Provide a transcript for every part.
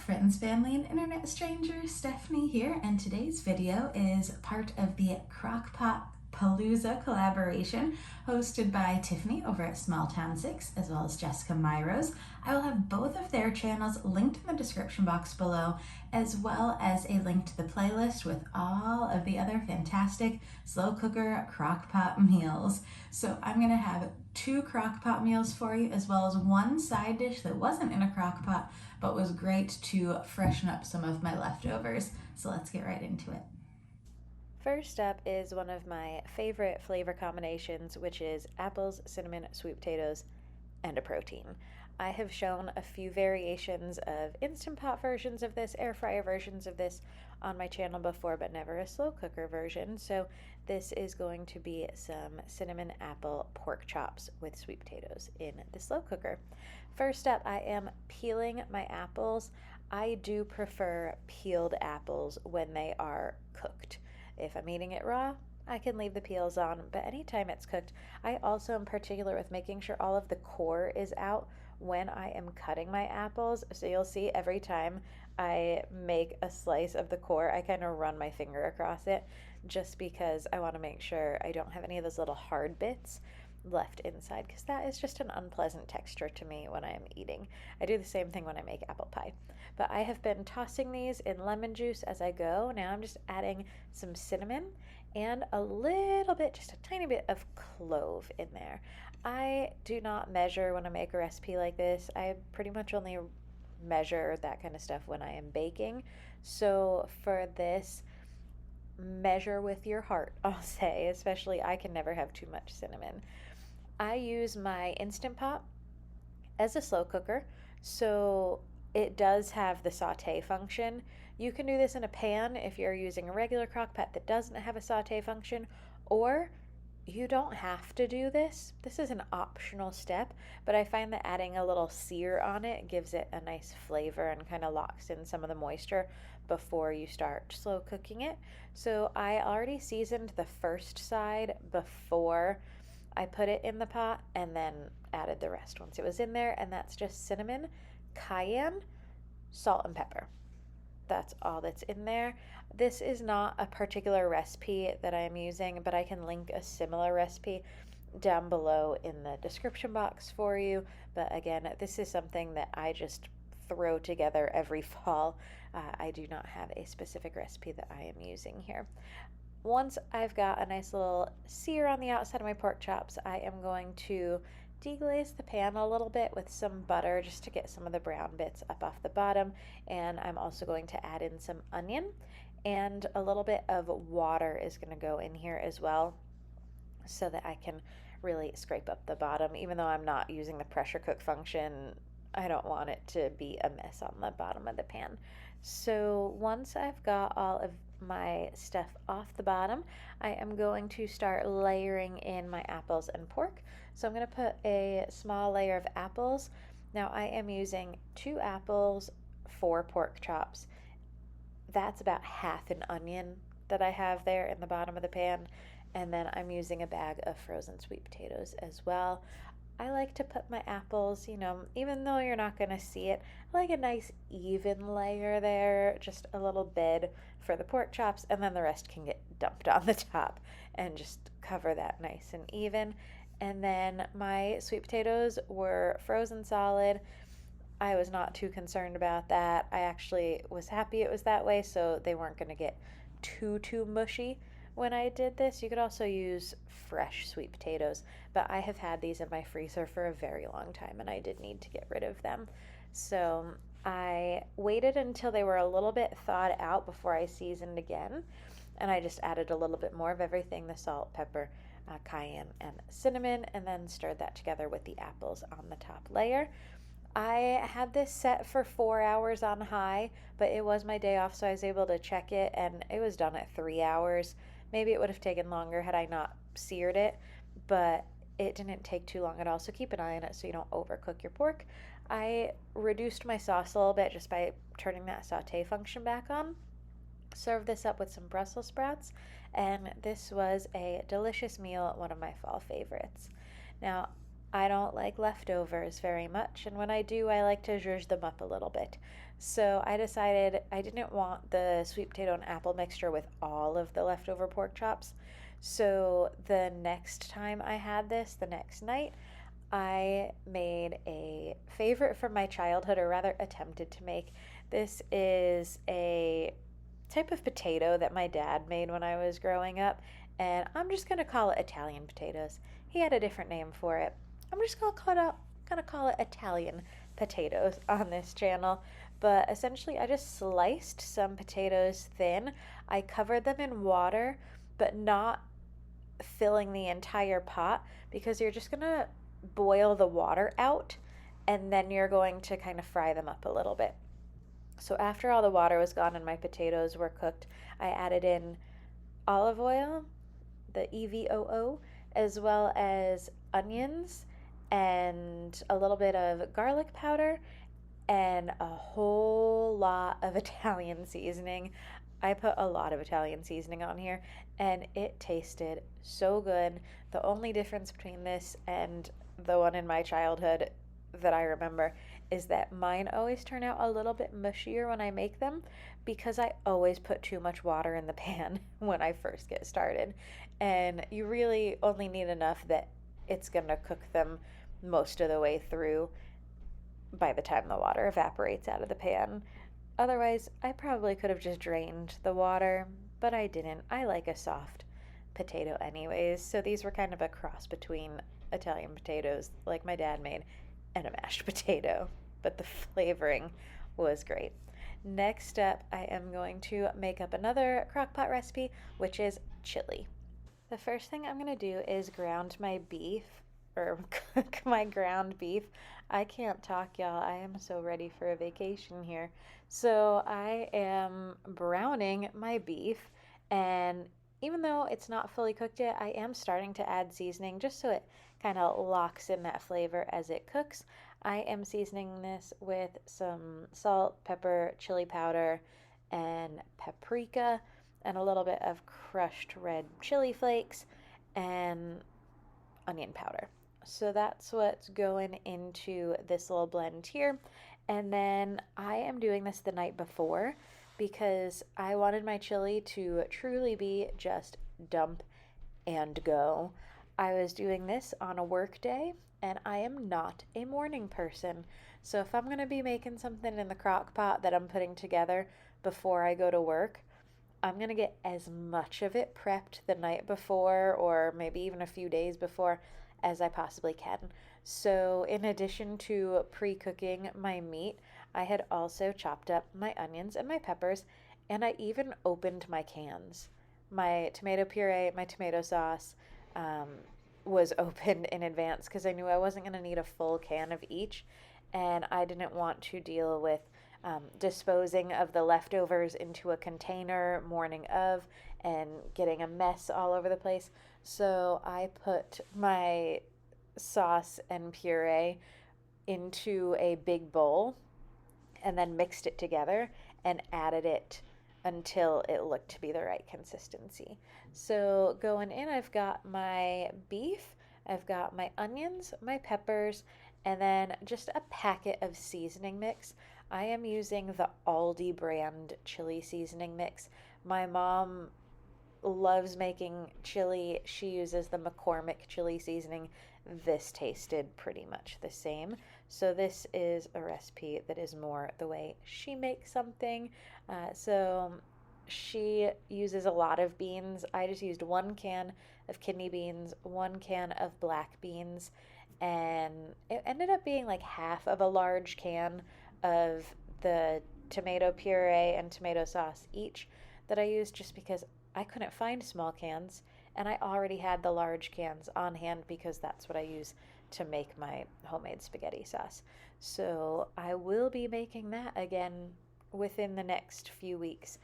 friends, family, and internet strangers. Stephanie here, and today's video is part of the Crockpot Palooza collaboration hosted by Tiffany over at Small Town 6 as well as Jessica Myros. I will have both of their channels linked in the description box below, as well as a link to the playlist with all of the other fantastic slow cooker crockpot meals. So I'm going to have 2 crockpot meals for you, as well as one side dish that wasn't in a crockpot but was great to freshen up some of my leftovers. So let's get right into it. First up is one of my favorite flavor combinations, which is apples, cinnamon, sweet potatoes, and a protein. I have shown a few variations of Instant Pot versions of this, air fryer versions of this on my channel before, but never a slow cooker version. So this is going to be some cinnamon apple pork chops with sweet potatoes in the slow cooker. First up, I am peeling my apples. I do prefer peeled apples when they are cooked. If I'm eating it raw, I can leave the peels on, but anytime it's cooked, I also am particular with making sure all of the core is out when I am cutting my apples. So you'll see every time I make a slice of the core, I kind of run my finger across it just because I want to make sure I don't have any of those little hard bits left inside, because that is just an unpleasant texture to me when I am eating. I do the same thing when I make apple pie. But I have been tossing these in lemon juice as I go. Now I'm just adding some cinnamon and a little bit, just a tiny bit of clove in there. I do not measure when I make a recipe like this. I pretty much only measure that kind of stuff when I am baking. So for this, measure with your heart, I'll say, especially I can never have too much cinnamon. I use my Instant Pot as a slow cooker, so it does have the saute function. You can do this in a pan if you're using a regular crock pot that doesn't have a saute function, or you don't have to do this. This is an optional step, but I find that adding a little sear on it gives it a nice flavor and kind of locks in some of the moisture before you start slow cooking it. So I already seasoned the first side before I put it in the pot and then added the rest once it was in there, and that's just cinnamon, cayenne, salt, and pepper. That's all that's in there. This is not a particular recipe that I'm using, but I can link a similar recipe down below in the description box for you. But again, this is something that I just throw together every fall. I do not have a specific recipe that I am using here. Once I've got a nice little sear on the outside of my pork chops, I am going to deglaze the pan a little bit with some butter just to get some of the brown bits up off the bottom. And I'm also going to add in some onion, and a little bit of water is going to go in here as well so that I can really scrape up the bottom. Even though I'm not using the pressure cook function, I don't want it to be a mess on the bottom of the pan. So once I've got all of my stuff off the bottom, I am going to start layering in my apples and pork. So I'm going to put a small layer of apples. Now I am using 2 apples, 4 pork chops. That's about half an onion that I have there in the bottom of the pan. And then I'm using a bag of frozen sweet potatoes as well. I like to put my apples, even though you're not going to see it, I like a nice even layer there, just a little bit for the pork chops, and then the rest can get dumped on the top and just cover that nice and even. And then my sweet potatoes were frozen solid. I was not too concerned about that. I actually was happy it was that way, so they weren't going to get too mushy when I did this. You could also use fresh sweet potatoes, but I have had these in my freezer for a very long time and I did need to get rid of them. So I waited until they were a little bit thawed out before I seasoned again, and I just added a little bit more of everything, the salt, pepper, cayenne, and cinnamon, and then stirred that together with the apples on the top layer. I had this set for 4 hours on high, but it was my day off, so I was able to check it, and it was done at 3 hours. Maybe it would have taken longer had I not seared it, but it didn't take too long at all, so keep an eye on it so you don't overcook your pork. I reduced my sauce a little bit just by turning that saute function back on. Serve this up with some Brussels sprouts, and this was a delicious meal, one of my fall favorites. Now, I don't like leftovers very much, and when I do, I like to zhuzh them up a little bit. So I decided I didn't want the sweet potato and apple mixture with all of the leftover pork chops. So the next time I had this, the next night, I made a favorite from my childhood, or rather attempted to make. This is a type of potato that my dad made when I was growing up, and I'm just gonna call it Italian potatoes. He had a different name for it. I'm just gonna call it Italian potatoes on this channel. But essentially, I just sliced some potatoes thin. I covered them in water, but not filling the entire pot, because you're just gonna boil the water out and then you're going to kind of fry them up a little bit. So after all the water was gone and my potatoes were cooked, I added in olive oil, the EVOO, as well as onions and a little bit of garlic powder and a whole lot of Italian seasoning. I put a lot of Italian seasoning on here and it tasted so good. The only difference between this and the one in my childhood that I remember is that mine always turn out a little bit mushier when I make them, because I always put too much water in the pan when I first get started. And you really only need enough that it's going to cook them most of the way through by the time the water evaporates out of the pan. Otherwise, I probably could have just drained the water, but I didn't. I like a soft potato anyways, so these were kind of a cross between Italian potatoes like my dad made and a mashed potato, but the flavoring was great. Next up, I am going to make up another crockpot recipe, which is chili. The first thing I'm going to do is ground my beef, or cook my ground beef. I can't talk, y'all. I am so ready for a vacation here. So I am browning my beef, and even though it's not fully cooked yet, I am starting to add seasoning just so it kind of locks in that flavor as it cooks. I am seasoning this with some salt, pepper, chili powder, and paprika, and a little bit of crushed red chili flakes and onion powder. So that's what's going into this little blend here. And then I am doing this the night before because I wanted my chili to truly be just dump and go. I was doing this on a work day and I am not a morning person. So if I'm going to be making something in the crock pot that I'm putting together before I go to work, I'm going to get as much of it prepped the night before, or maybe even a few days before, as I possibly can. So in addition to pre-cooking my meat, I had also chopped up my onions and my peppers, and I even opened my cans. My tomato puree, my tomato sauce was opened in advance because I knew I wasn't going to need a full can of each, and I didn't want to deal with disposing of the leftovers into a container morning of and getting a mess all over the place. So I put my sauce and puree into a big bowl and then mixed it together and added it until it looked to be the right consistency. So going in, I've got my beef, I've got my onions, my peppers, and then just a packet of seasoning mix. I am using the Aldi brand chili seasoning mix. My mom loves making chili. She uses the McCormick chili seasoning. This tasted pretty much the same. So this is a recipe that is more the way she makes something. So she uses a lot of beans. I just used 1 can of kidney beans, 1 can of black beans, and it ended up being like half of a large can of the tomato puree and tomato sauce each that I used, just because I couldn't find small cans and I already had the large cans on hand because that's what I use to make my homemade spaghetti sauce. So I will be making that again within the next few weeks,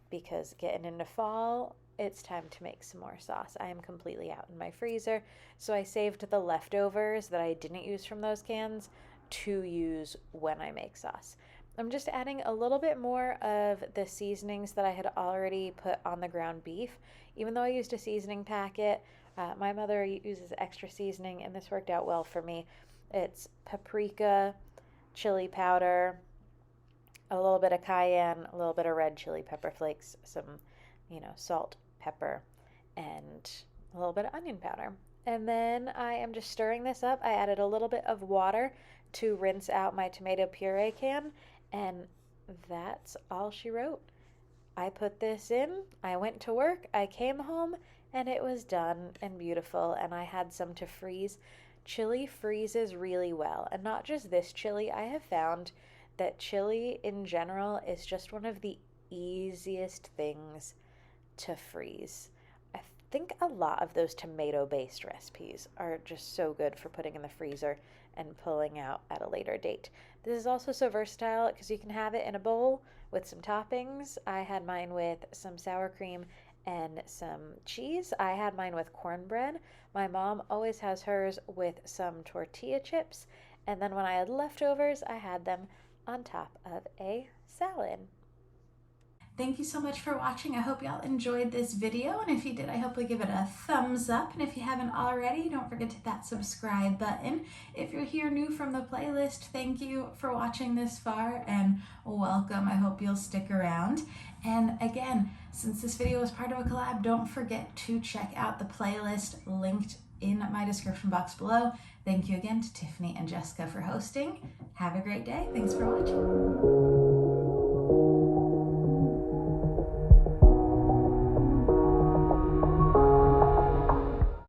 because getting into fall, it's time to make some more sauce. I am completely out in my freezer, so I saved the leftovers that I didn't use from those cans to use when I make sauce. I'm just adding a little bit more of the seasonings that I had already put on the ground beef. Even though I used a seasoning packet, My mother uses extra seasoning, and this worked out well for me. It's paprika, chili powder, a little bit of cayenne, a little bit of red chili pepper flakes, some, salt, pepper, and a little bit of onion powder. And then I am just stirring this up. I added a little bit of water to rinse out my tomato puree can, and that's all she wrote. I put this in, I went to work, I came home, and it was done and beautiful, and I had some to freeze. Chili freezes really well, and not just this chili. I have found that chili in general is just one of the easiest things to freeze. I think a lot of those tomato based recipes are just so good for putting in the freezer and pulling out at a later date. This is also so versatile because you can have it in a bowl with some toppings. I had mine with some sour cream and some cheese. I had mine with cornbread. My mom always has hers with some tortilla chips. And then when I had leftovers, I had them on top of a salad. Thank you so much for watching. I hope y'all enjoyed this video, and if you did, I hope you give it a thumbs up, and if you haven't already, don't forget to hit that subscribe button. If you're here new from the playlist, thank you for watching this far, and welcome. I hope you'll stick around. And again, since this video is part of a collab, don't forget to check out the playlist linked in my description box below. Thank you again to Tiffany and Jessica for hosting. Have a great day. Thanks for watching.